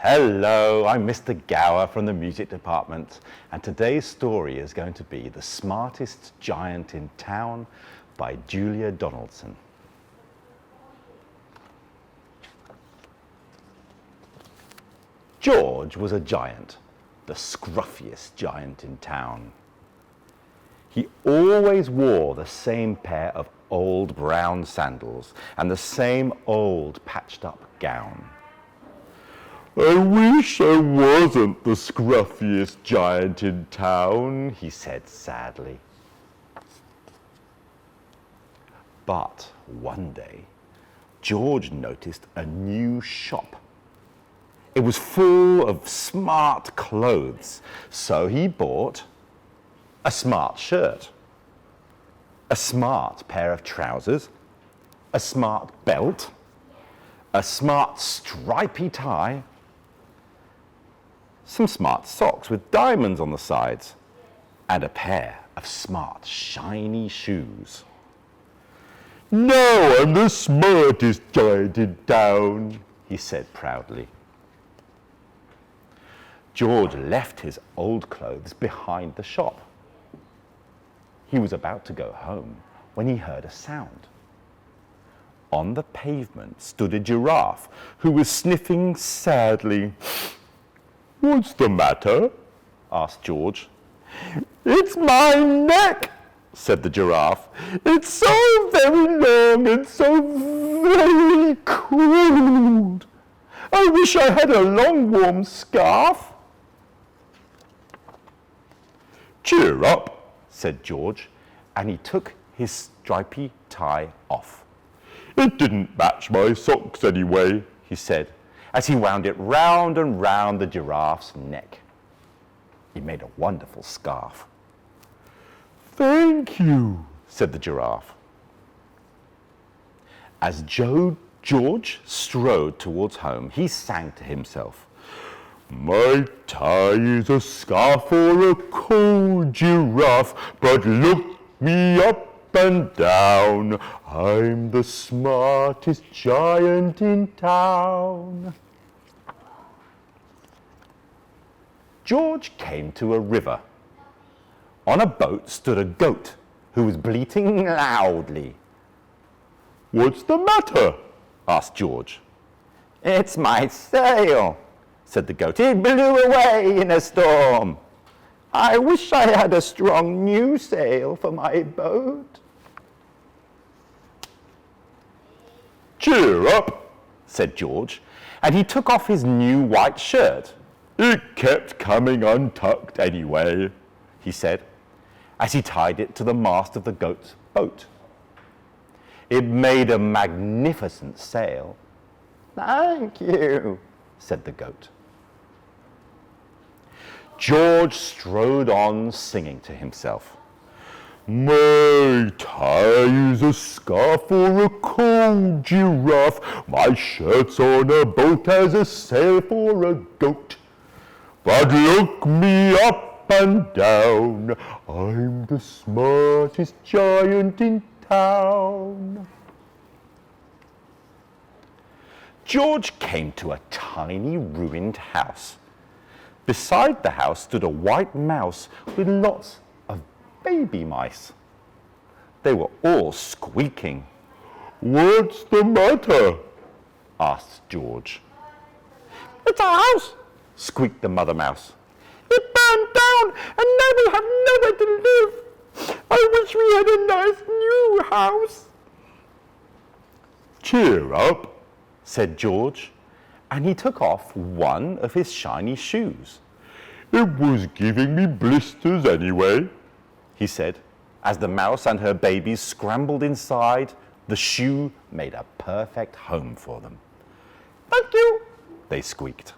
Hello, I'm Mr Gower from the music department, and today's story is going to be The Smartest Giant in Town by Julia Donaldson. George was a giant, the scruffiest giant in town. He always wore the same pair of old brown sandals and the same old patched up gown. "I wish I wasn't the scruffiest giant in town," he said sadly. But one day, George noticed a new shop. It was full of smart clothes, so he bought a smart shirt, a smart pair of trousers, a smart belt, a smart stripy tie, some smart socks with diamonds on the sides, and a pair of smart shiny shoes. "Now I'm the smartest giant in town," he said proudly. George left his old clothes behind the shop. He was about to go home when he heard a sound. On the pavement stood a giraffe who was sniffing sadly. "What's the matter?" asked George. "It's my neck," said the giraffe. "It's so very long and so very cold. I wish I had a long warm scarf." "Cheer up," said George, and he took his stripy tie off. "It didn't match my socks anyway," he said, as he wound it round and round the giraffe's neck. He made a wonderful scarf. "Thank you," said the giraffe. As George strode towards home, he sang to himself, "My tie is a scarf for a cold giraffe, but look me up and down, I'm the smartest giant in town." George came to a river. On a boat stood a goat who was bleating loudly. "What's the matter?" asked George. "It's my sail," said the goat. "It blew away in a storm. I wish I had a strong new sail for my boat." "Cheer up," said George, and he took off his new white shirt. "It kept coming untucked anyway," he said, as he tied it to the mast of the goat's boat. It made a magnificent sail. "Thank you," said the goat. George strode on singing to himself. "My tie is a scarf for a cold giraffe. My shirt's on a boat as a sail for a goat. But look me up and down, I'm the smartest giant in town." George came to a tiny ruined house. Beside the house stood a white mouse with lots of baby mice. They were all squeaking. "What's the matter?" asked George. "It's our house," squeaked the mother mouse. "It burned down and now we have nowhere to live. I wish we had a nice new house." "Cheer up," said George, and he took off one of his shiny shoes. "It was giving me blisters anyway," he said, as the mouse and her babies scrambled inside. The shoe made a perfect home for them. "Thank you," they squeaked.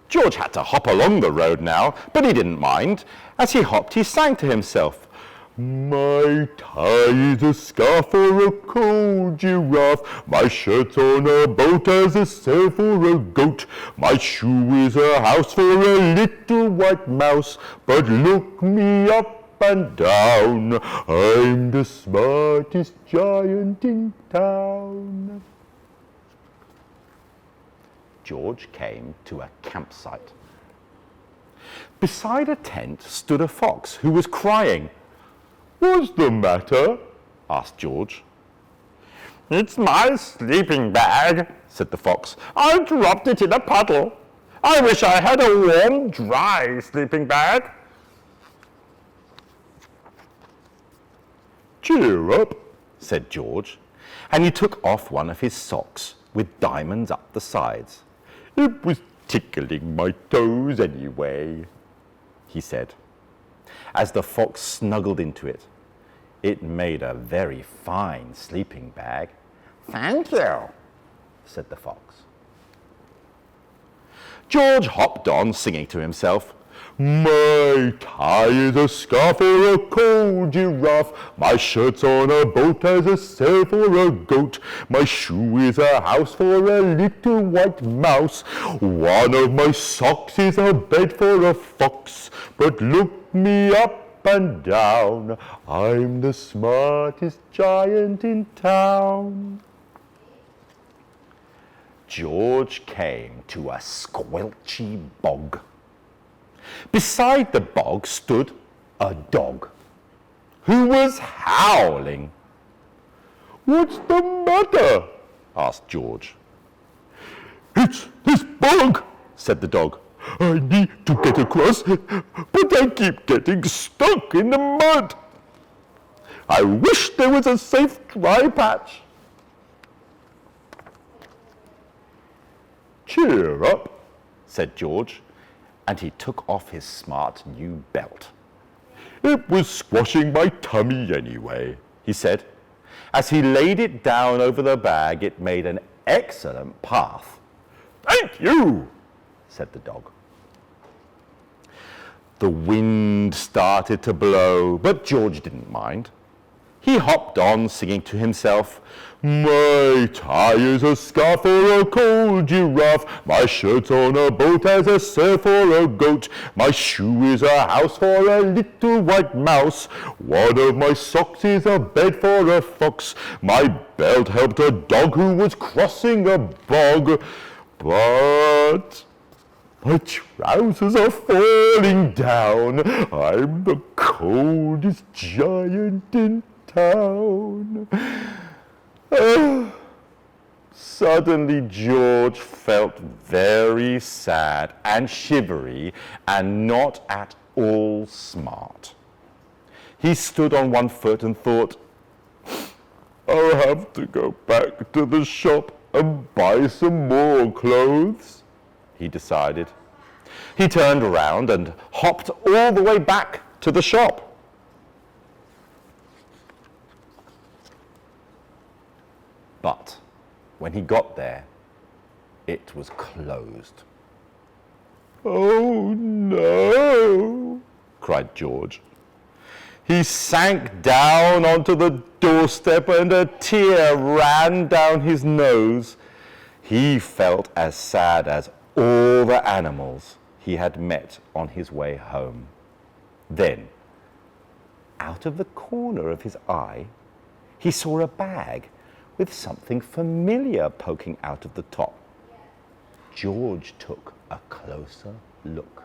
George had to hop along the road now, but he didn't mind. As he hopped, he sang to himself, "My tie is a scarf for a cold giraffe. My shirt's on a boat as a sail for a goat. My shoe is a house for a little white mouse. But look me up and down, I'm the smartest giant in town." George came to a campsite. Beside a tent stood a fox who was crying. "What's the matter?" asked George. "It's my sleeping bag," said the fox. "I dropped it in a puddle. I wish I had a warm, dry sleeping bag." "Cheer up," said George, and he took off one of his socks with diamonds up the sides. "It was tickling my toes anyway," he said. As the fox snuggled into it, it made a very fine sleeping bag. "Thank you," said the fox. George hopped on, singing to himself. "My tie is a scarf for a cold giraffe. My shirt's on a boat as a sail for a goat. My shoe is a house for a little white mouse. One of my socks is a bed for a fox. But look me up and down, I'm the smartest giant in town." George came to a squelchy bog. Beside the bog stood a dog who was howling. "What's the matter?" asked George. "It's this bog," said the dog. "I need to get across, but I keep getting stuck in the mud. I wish there was a safe dry patch." "Cheer up," said George, and he took off his smart new belt. "It was squashing my tummy anyway," he said. As he laid it down over the bag, it made an excellent path. "Thank you," said the dog. The wind started to blow, but George didn't mind. He hopped on, singing to himself. "My tie is a scarf for a cold giraffe. My shirt's on a boat as a sail for a goat. My shoe is a house for a little white mouse. One of my socks is a bed for a fox. My belt helped a dog who was crossing a bog. But my trousers are falling down. I'm the coldest giant in town." Suddenly George felt very sad and shivery and not at all smart. He stood on one foot and thought, "I'll have to go back to the shop and buy some more clothes," he decided. He turned around and hopped all the way back to the shop. But when he got there, it was closed. "Oh no!" cried George. He sank down onto the doorstep and a tear ran down his nose. He felt as sad as all the animals he had met on his way home. Then, out of the corner of his eye, he saw a bag with something familiar poking out of the top. George took a closer look.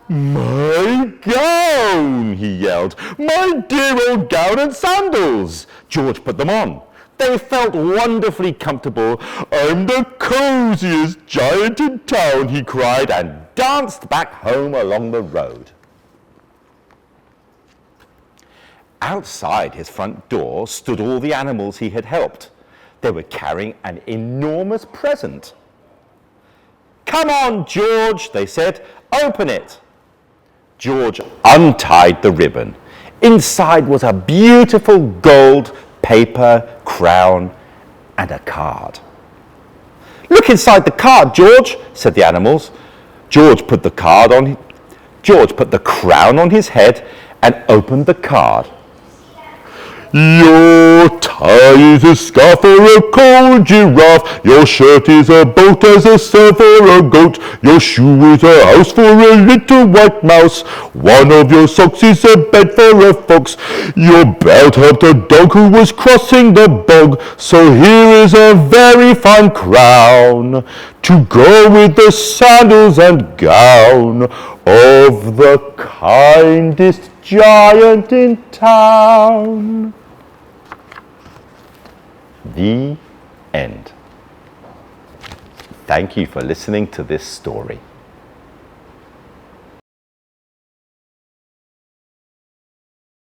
"My gown!" he yelled. "My dear old gown and sandals!" George put them on. They felt wonderfully comfortable. "I'm the coziest giant in town," he cried, and danced back home along the road. Outside his front door stood all the animals he had helped. They were carrying an enormous present. "Come on, George," they said. "Open it." George untied the ribbon. Inside was a beautiful gold paper crown and a card. "Look inside the card, George," said the animals. George put the crown on his head and opened the card. "Your tie is a scarf for a cold giraffe. Your shirt is a boat as a sail for a goat. Your shoe is a house for a little white mouse. One of your socks is a bed for a fox. Your belt helped a dog who was crossing the bog. So here is a very fine crown to go with the sandals and gown of the kindest giant in town. The end. Thank you for listening to this story.